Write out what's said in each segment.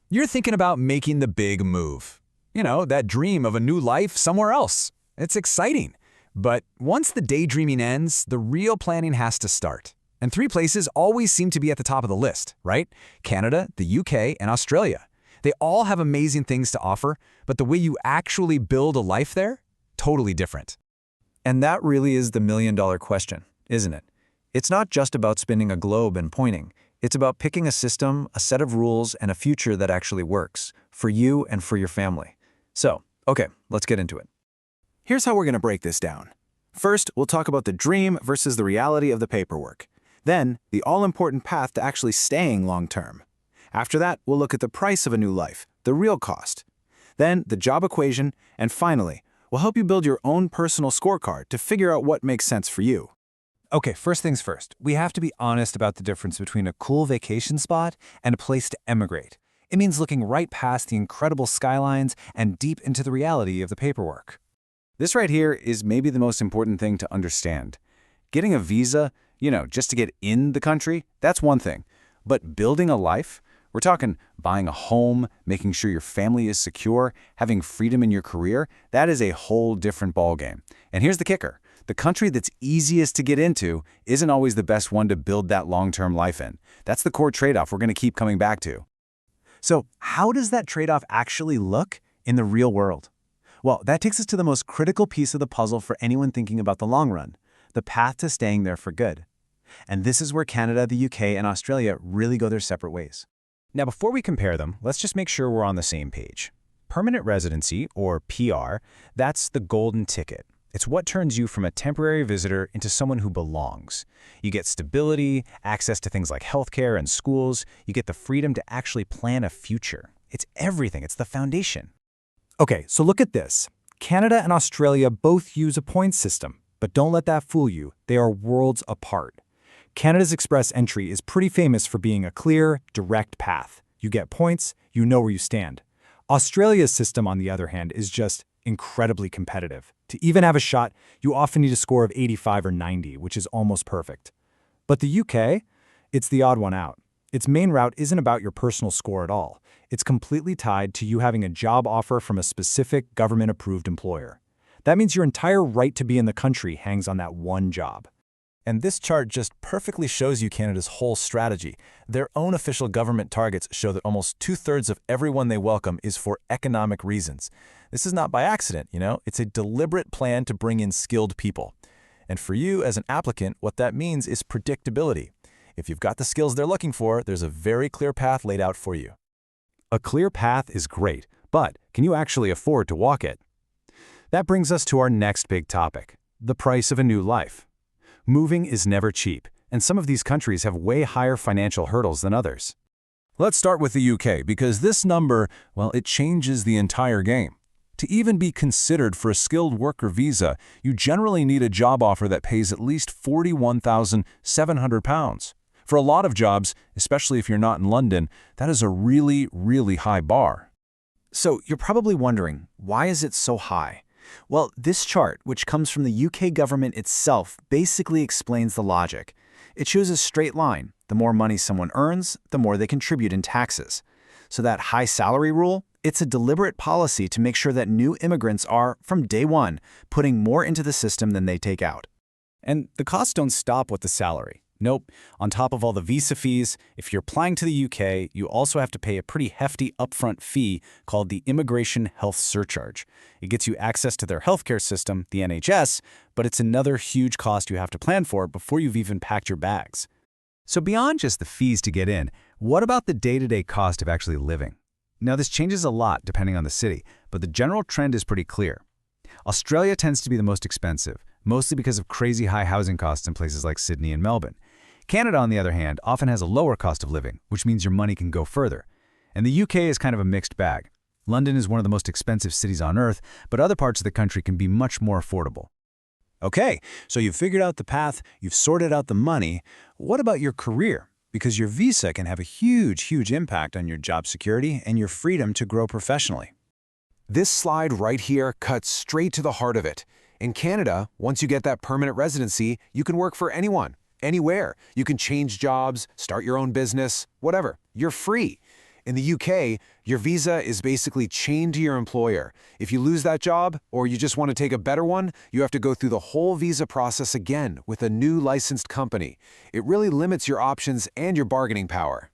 You're thinking about making the big move. You know, that dream of a new life somewhere else. It's exciting. But once the daydreaming ends, the real planning has to start. And three places always seem to be at the top of the list, right? Canada, the UK, and Australia. They all have amazing things to offer, but the way you actually build a life there, totally different. And that really is the million-dollar question, isn't it? It's not just about spinning a globe and pointing. It's about picking a system, a set of rules, and a future that actually works for you and for your family. So, okay, let's get into it. Here's how we're going to break this down. First, we'll talk about the dream versus the reality of the paperwork. Then, the all-important path to actually staying long-term. After that, we'll look at the price of a new life, the real cost. Then, the job equation, and finally, we'll help you build your own personal scorecard to figure out what makes sense for you. Okay, first things first. We have to be honest about the difference between a cool vacation spot and a place to emigrate. It means looking right past the incredible skylines and deep into the reality of the paperwork. This right here is maybe the most important thing to understand. Getting a visa, just to get in the country, that's one thing. But building a life, we're talking buying a home, making sure your family is secure, having freedom in your career, that is a whole different ballgame. And here's the kicker. The country that's easiest to get into isn't always the best one to build that long-term life in. That's the core trade-off we're going to keep coming back to. So, how does that trade-off actually look in the real world? Well, that takes us to the most critical piece of the puzzle for anyone thinking about the long run, the path to staying there for good. And this is where Canada, the UK, and Australia really go their separate ways. Now, before we compare them, let's just make sure we're on the same page. Permanent residency, or PR, that's the golden ticket. It's what turns you from a temporary visitor into someone who belongs. You get stability, access to things like healthcare and schools. You get the freedom to actually plan a future. It's everything. It's the foundation. Okay, so look at this. Canada and Australia both use a points system, but don't let that fool you. They are worlds apart. Canada's express entry is pretty famous for being a clear, direct path. You get points, you know where you stand. Australia's system, on the other hand, is just incredibly competitive. To even have a shot, you often need a score of 85 or 90, which is almost perfect. But the UK, it's the odd one out. Its main route isn't about your personal score at all. It's completely tied to you having a job offer from a specific government-approved employer. That means your entire right to be in the country hangs on that one job. And this chart just perfectly shows you Canada's whole strategy. Their own official government targets show that almost 2/3 of everyone they welcome is for economic reasons. This is not by accident, It's a deliberate plan to bring in skilled people. And for you as an applicant, what that means is predictability. If you've got the skills they're looking for, there's a very clear path laid out for you. A clear path is great, but can you actually afford to walk it? That brings us to our next big topic, the price of a new life. Moving is never cheap, and some of these countries have way higher financial hurdles than others. Let's start with the UK, because this number, it changes the entire game. To even be considered for a skilled worker visa, you generally need a job offer that pays at least £41,700. For a lot of jobs, especially if you're not in London, that is a really, really high bar. So you're probably wondering, why is it so high? Well, this chart, which comes from the UK government itself, basically explains the logic. It shows a straight line. The more money someone earns, the more they contribute in taxes. So that high salary rule, it's a deliberate policy to make sure that new immigrants are, from day one, putting more into the system than they take out. And the costs don't stop with the salary. Nope. On top of all the visa fees, if you're applying to the UK, you also have to pay a pretty hefty upfront fee called the Immigration Health Surcharge. It gets you access to their healthcare system, the NHS, but it's another huge cost you have to plan for before you've even packed your bags. So beyond just the fees to get in, what about the day-to-day cost of actually living? Now, this changes a lot depending on the city, but the general trend is pretty clear. Australia tends to be the most expensive, mostly because of crazy high housing costs in places like Sydney and Melbourne. Canada, on the other hand, often has a lower cost of living, which means your money can go further. And the UK is kind of a mixed bag. London is one of the most expensive cities on earth, but other parts of the country can be much more affordable. Okay, so you've figured out the path, you've sorted out the money. What about your career? Because your visa can have a huge impact on your job security and your freedom to grow professionally. This slide right here cuts straight to the heart of it. In Canada, once you get that permanent residency, you can work for anyone, anywhere. You can change jobs, start your own business, whatever. You're free. In the UK, your visa is basically chained to your employer. If you lose that job, or you just want to take a better one, you have to go through the whole visa process again with a new licensed company. It really limits your options and your bargaining power.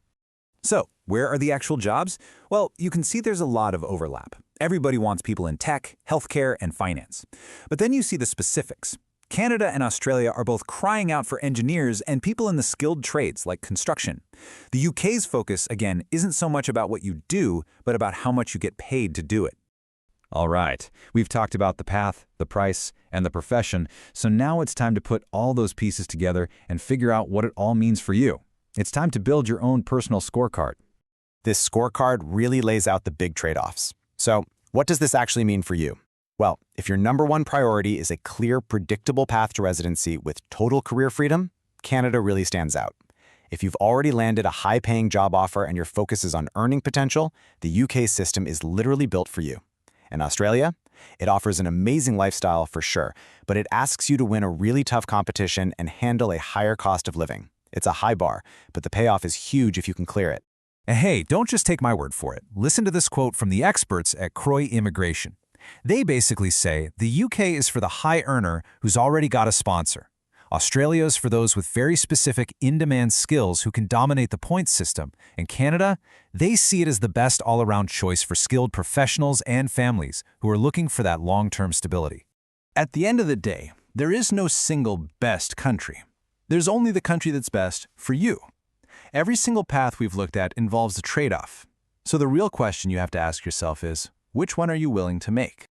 So, where are the actual jobs? Well, you can see there's a lot of overlap. Everybody wants people in tech, healthcare, and finance. But then you see the specifics. Canada and Australia are both crying out for engineers and people in the skilled trades like construction. The UK's focus, again, isn't so much about what you do, but about how much you get paid to do it. All right, we've talked about the path, the price, and the profession, so now it's time to put all those pieces together and figure out what it all means for you. It's time to build your own personal scorecard. This scorecard really lays out the big trade-offs. So, what does this actually mean for you? Well, if your number one priority is a clear, predictable path to residency with total career freedom, Canada really stands out. If you've already landed a high-paying job offer and your focus is on earning potential, the UK system is literally built for you. In Australia, it offers an amazing lifestyle for sure, but it asks you to win a really tough competition and handle a higher cost of living. It's a high bar, but the payoff is huge if you can clear it. And hey, don't just take my word for it. Listen to this quote from the experts at Immigration. They basically say the UK is for the high earner who's already got a sponsor. Australia is for those with very specific in-demand skills who can dominate the points system. And Canada, they see it as the best all-around choice for skilled professionals and families who are looking for that long-term stability. At the end of the day, there is no single best country. There's only the country that's best for you. Every single path we've looked at involves a trade-off. So the real question you have to ask yourself is, which one are you willing to make?